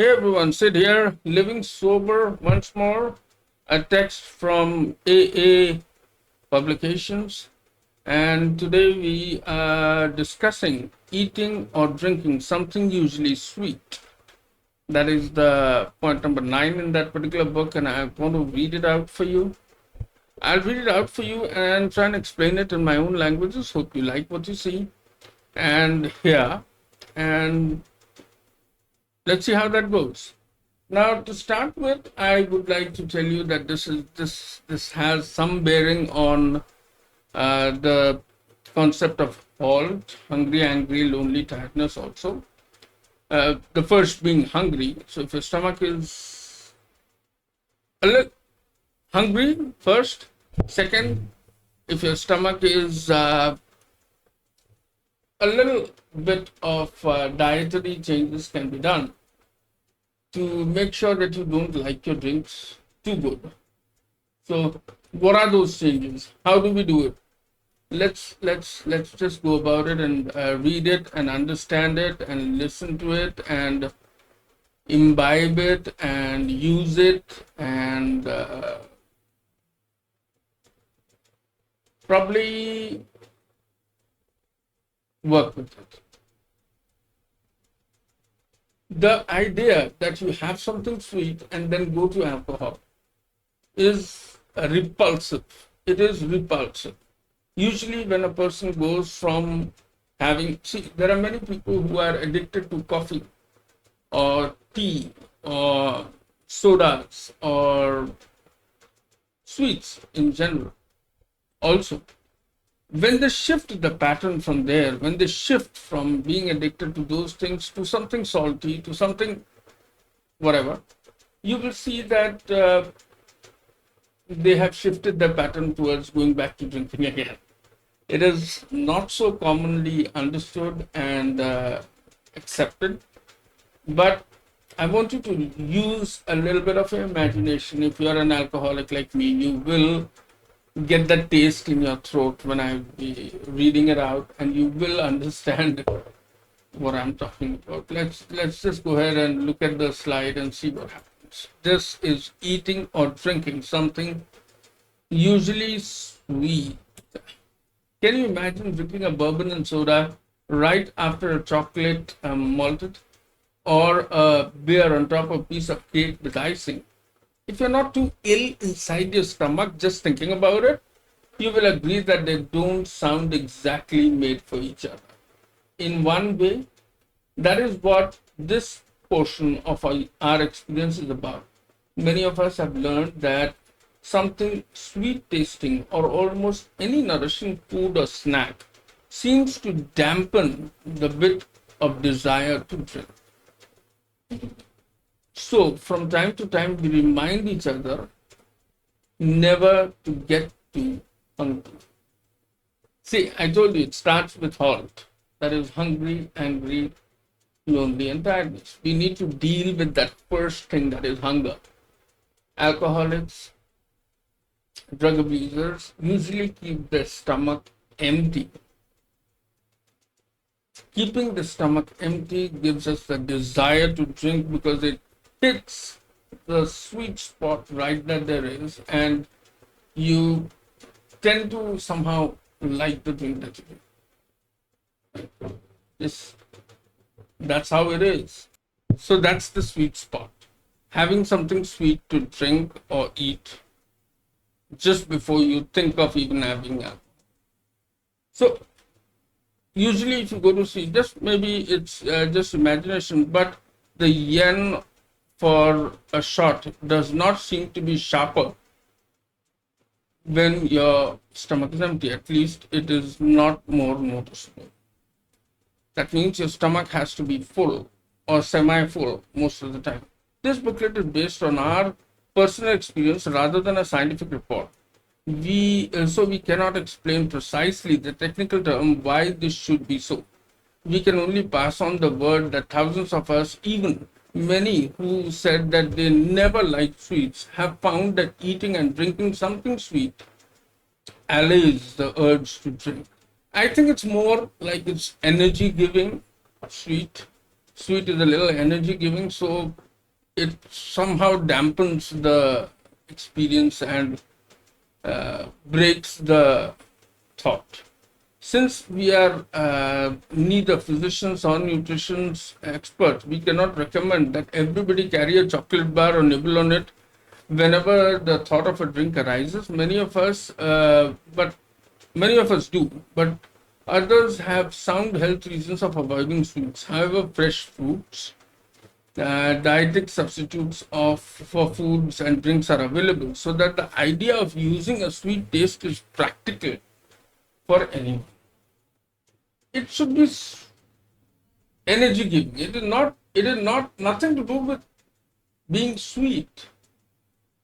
Hey everyone, Sid here, living sober once more. A text from AA Publications, and today we are discussing eating or drinking something usually sweet. That is the point number 9 in that particular book, and I want to read it out for you. I'll read it out for you and try and explain it in my own languages. Hope you like what you see and hear, and let's see how that goes. Now, to start with, I would like to tell you that this has some bearing on the concept of halt, hungry, angry, lonely, tiredness. Also, the first being hungry. So, if your stomach is a little hungry, first. Second, if your stomach is a little bit of dietary changes can be done to make sure that you don't like your drinks too good. So what are those changes? How do we do it? Let's just go about it and read it and understand it and listen to it and imbibe it and use it and probably work with it. The idea that you have something sweet and then go to alcohol is repulsive. It is repulsive. Usually, when a person goes from there are many people who are addicted to coffee or tea or sodas or sweets in general. Also, when they shift the pattern from there, when they shift from being addicted to those things to something salty, to something whatever, you will see that they have shifted their pattern towards going back to drinking again. It is not so commonly understood and accepted, but I want you to use a little bit of your imagination. If you're an alcoholic like me, you will get that taste in your throat when I be reading it out, and you will understand what I'm talking about. Let's just go ahead and look at the slide and see what happens. This is eating or drinking something usually sweet. Can you imagine drinking a bourbon and soda right after a chocolate malted, or a beer on top of a piece of cake with icing? If you're not too ill inside your stomach just thinking about it, you will agree that they don't sound exactly made for each other. In one way, that is what this portion of our experience is about. Many of us have learned that something sweet tasting or almost any nourishing food or snack seems to dampen the bit of desire to drink. So, from time to time, we remind each other never to get too hungry. See, I told you it starts with halt. That is hungry, angry, lonely, and tiredness. We need to deal with that first thing, that is hunger. Alcoholics, drug abusers usually keep their stomach empty. Keeping the stomach empty gives us the desire to drink because it hits the sweet spot right that there is, and you tend to somehow like the drink that you drink. That's how it is. So that's the sweet spot. Having something sweet to drink or eat just before you think of even having alcohol. So usually if you go to see, just maybe it's just imagination, but the yen for a shot does not seem to be sharper when your stomach is empty. At least it is not more noticeable. That means your stomach has to be full or semi-full most of the time. This booklet is based on our personal experience rather than a scientific report. So we cannot explain precisely the technical term why this should be so. We can only pass on the word that thousands of us, even many who said that they never liked sweets, have found that eating and drinking something sweet allays the urge to drink. I think it's more like it's energy giving. Sweet is a little energy giving. So it somehow dampens the experience and breaks the thought. Since we are neither physicians or nutrition experts, we cannot recommend that everybody carry a chocolate bar or nibble on it whenever the thought of a drink arises. But many of us do, but others have sound health reasons of avoiding sweets. However, fresh fruits, dietetic substitutes for foods and drinks are available, so that the idea of using a sweet taste is practical for anyone. It should be energy giving. It is not nothing to do with being sweet,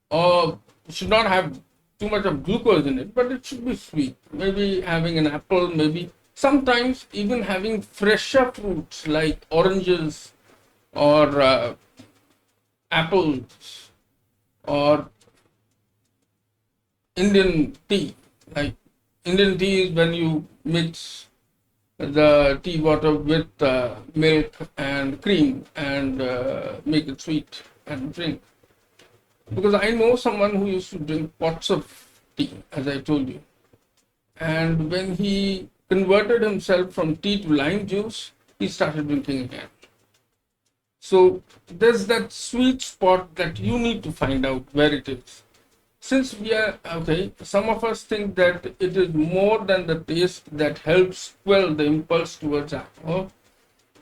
or should not have too much of glucose in it, but it should be sweet. Maybe having an apple, maybe sometimes even having fresher fruits like oranges or apples or Indian tea. Like Indian tea is when you mix the tea water with milk and cream and make it sweet and drink. Because I know someone who used to drink pots of tea, as I told you. And when he converted himself from tea to lime juice, he started drinking again. So there's that sweet spot that you need to find out where it is. Since we are, okay, some of us think that it is more than the taste that helps quell the impulse towards alcohol.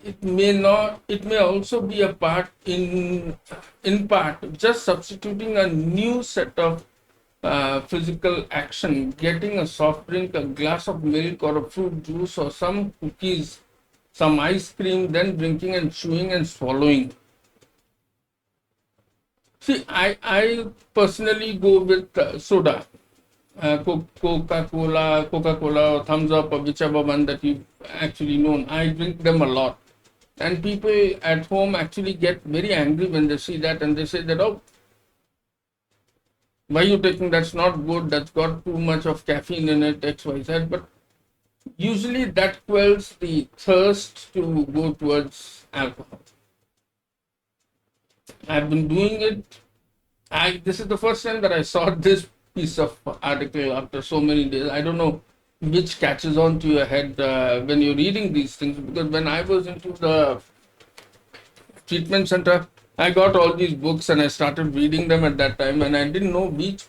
It may not, it may also be a part in part, just substituting a new set of physical action, getting a soft drink, a glass of milk or a fruit juice or some cookies, some ice cream, then drinking and chewing and swallowing. See, I personally go with soda, Coca-Cola or Thumbs Up or whichever one that you've actually known. I drink them a lot. And people at home actually get very angry when they see that, and they say that, oh, why are you taking, that's not good, that's got too much of caffeine in it, XYZ. But usually that quells the thirst to go towards alcohol. I've been doing it. This is the first time that I saw this piece of article after so many days. I don't know which catches on to your head when you're reading these things, because when I was into the treatment center, I got all these books and I started reading them at that time, and I didn't know which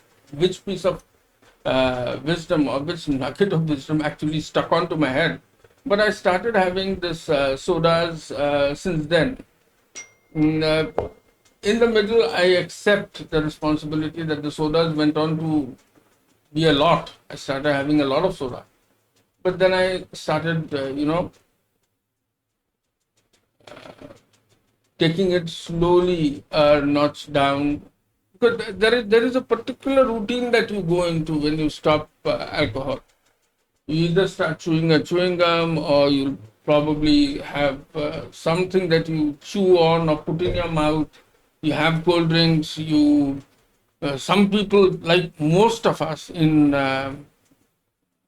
piece of wisdom or which nugget of wisdom actually stuck onto my head. But I started having this sodas since then. In the middle, I accept the responsibility that the sodas went on to be a lot. I started having a lot of soda. But then I started, taking it slowly a notch down. Because there is a particular routine that you go into when you stop alcohol. You either start chewing a chewing gum, or you'll probably have something that you chew on or put in your mouth. You have cold drinks. Some people, like most of us in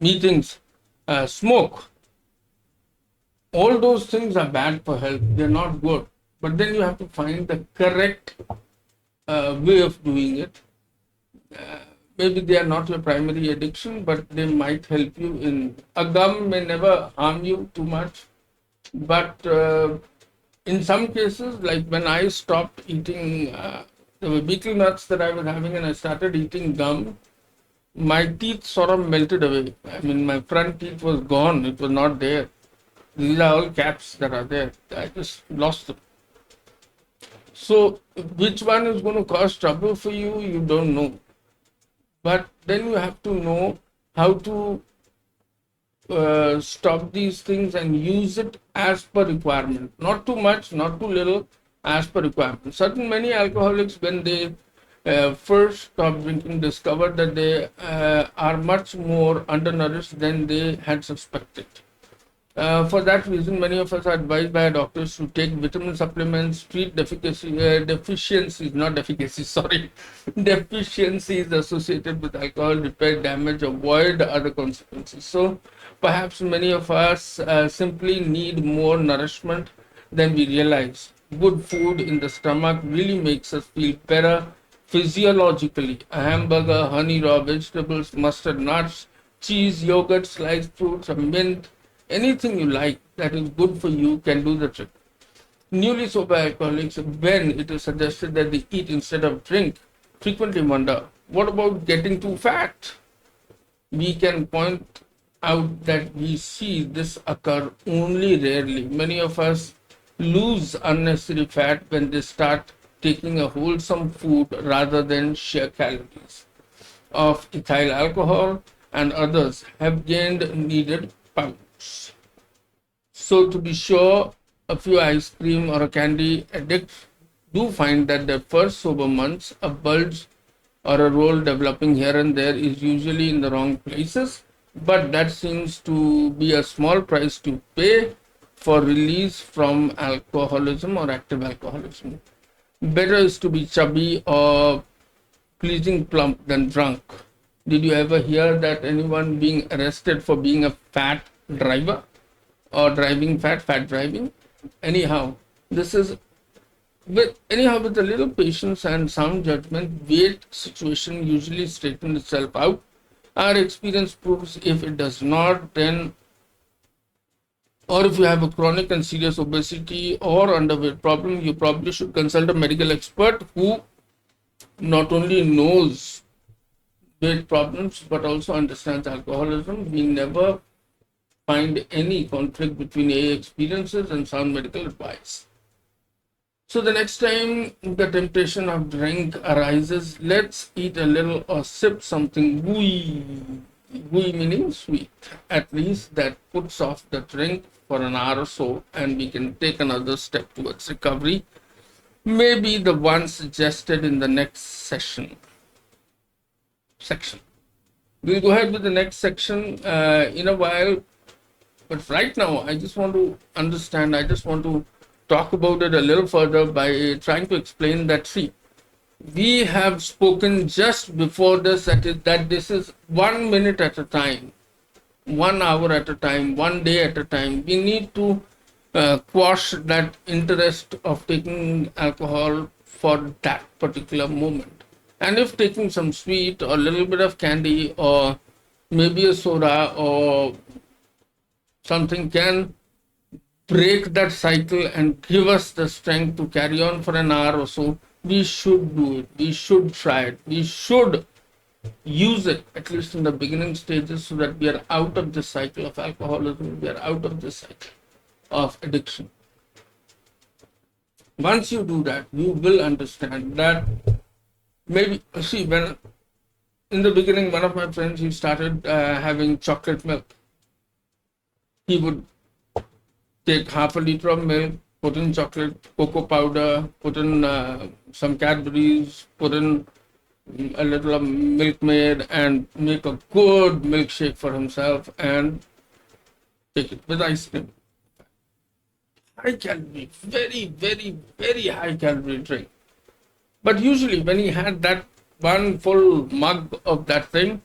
meetings, smoke. All those things are bad for health. They're not good. But then you have to find the correct way of doing it. Maybe they are not your primary addiction, but they might help you in. A gum may never harm you too much, but in some cases, like when I stopped eating the betel nuts that I was having and I started eating gum, my teeth sort of melted away. I mean, my front teeth was gone. It was not there. These are all caps that are there. I just lost them. So which one is going to cause trouble for you, you don't know. But then you have to know how to stop these things and use it as per requirement. Not too much, not too little, as per requirement. Many alcoholics, when they first stop drinking, discovered that they are much more undernourished than they had suspected. For that reason, many of us are advised by our doctors to take vitamin supplements, treat deficiencies, not efficacy, sorry, deficiencies associated with alcohol, repair damage, avoid other consequences. So perhaps many of us simply need more nourishment than we realize. good food in the stomach really makes us feel better physiologically. A hamburger, honey, raw vegetables, mustard, nuts, cheese, yogurt, sliced fruits, a mint, anything you like that is good for you can do the trick. Newly sober alcoholics, when it is suggested that they eat instead of drink, frequently wonder, what about getting too fat? We can point out that we see this occur only rarely. Many of us lose unnecessary fat when they start taking a wholesome food rather than sheer calories of ethyl alcohol, and others have gained needed pounds. So, to be sure, a few ice cream or a candy addicts do find that their first sober months, a bulge or a roll developing here and there is usually in the wrong places, but that seems to be a small price to pay for release from alcoholism or active alcoholism. Better is to be chubby or pleasing plump than drunk. Did you ever hear that anyone being arrested for being a fat driver or driving fat driving? Anyhow, this is with a little patience and sound judgment, weight situation usually straightens itself out. Our experience proves if it does not, then, or if you have a chronic and serious obesity or underweight problem, you probably should consult a medical expert who not only knows weight problems but also understands alcoholism. We never find any conflict between AA experiences and sound medical advice. So the next time the temptation of drink arises, let's eat a little or sip something gooey, gooey meaning sweet, at least that puts off the drink for an hour or so, and we can take another step towards recovery. Maybe the one suggested in the next section. We'll go ahead with the next section in a while, but right now I just want to understand, I just want to talk about it a little further by trying to explain that, see, we have spoken just before this that this is 1 minute at a time, 1 hour at a time, 1 day at a time. We need to quash that interest of taking alcohol for that particular moment. And if taking some sweet or a little bit of candy or maybe a soda or something can break that cycle and give us the strength to carry on for an hour or so, we should do it. We should try it. We should use it, at least in the beginning stages, so that we are out of this cycle of alcoholism. We are out of this cycle of addiction. Once you do that, you will understand that maybe, see, when in the beginning, one of my friends, he started having chocolate milk. He would take half a liter of milk, put in chocolate, cocoa powder, put in some Cadbury's, put in a little of milkmaid, and make a good milkshake for himself and take it with ice cream. High calorie, very, very, very high calorie drink. But usually when he had that one full mug of that thing,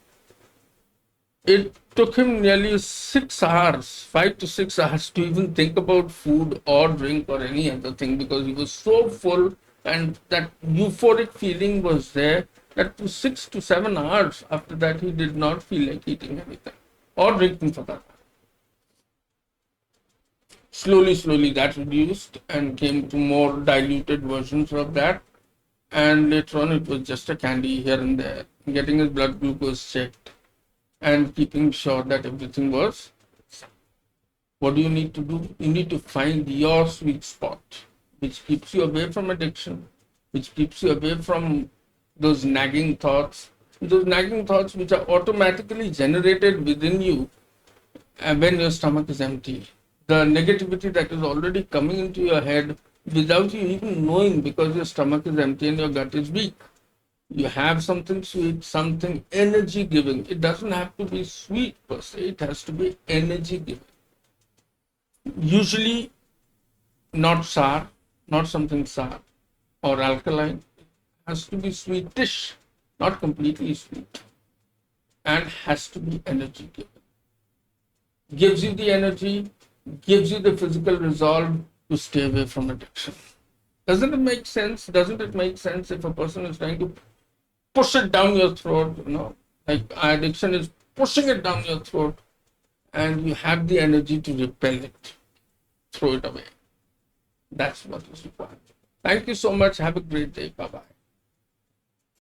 it took him nearly 6 hours, 5 to 6 hours to even think about food or drink or any other thing, because he was so full and that euphoric feeling was there that to 6 to 7 hours after that he did not feel like eating anything or drinking for that. Slowly that reduced and came to more diluted versions of that, and later on it was just a candy here and there, getting his blood glucose checked and keeping sure that everything was. What do you need to do? You need to find your sweet spot, which keeps you away from addiction, which keeps you away from those nagging thoughts which are automatically generated within you when your stomach is empty. The negativity that is already coming into your head without you even knowing, because your stomach is empty and your gut is weak. You have something sweet, something energy giving. It doesn't have to be sweet per se, it has to be energy giving. Usually not sour, not something sour or alkaline. It has to be sweetish, not completely sweet, and has to be energy giving. Gives you the energy, gives you the physical resolve to stay away from addiction. Doesn't it make sense? Doesn't it make sense if a person is trying to push it down your throat, like addiction is pushing it down your throat, and you have the energy to repel it, throw it away. That's what is required. Thank you so much. Have a great day. Bye bye.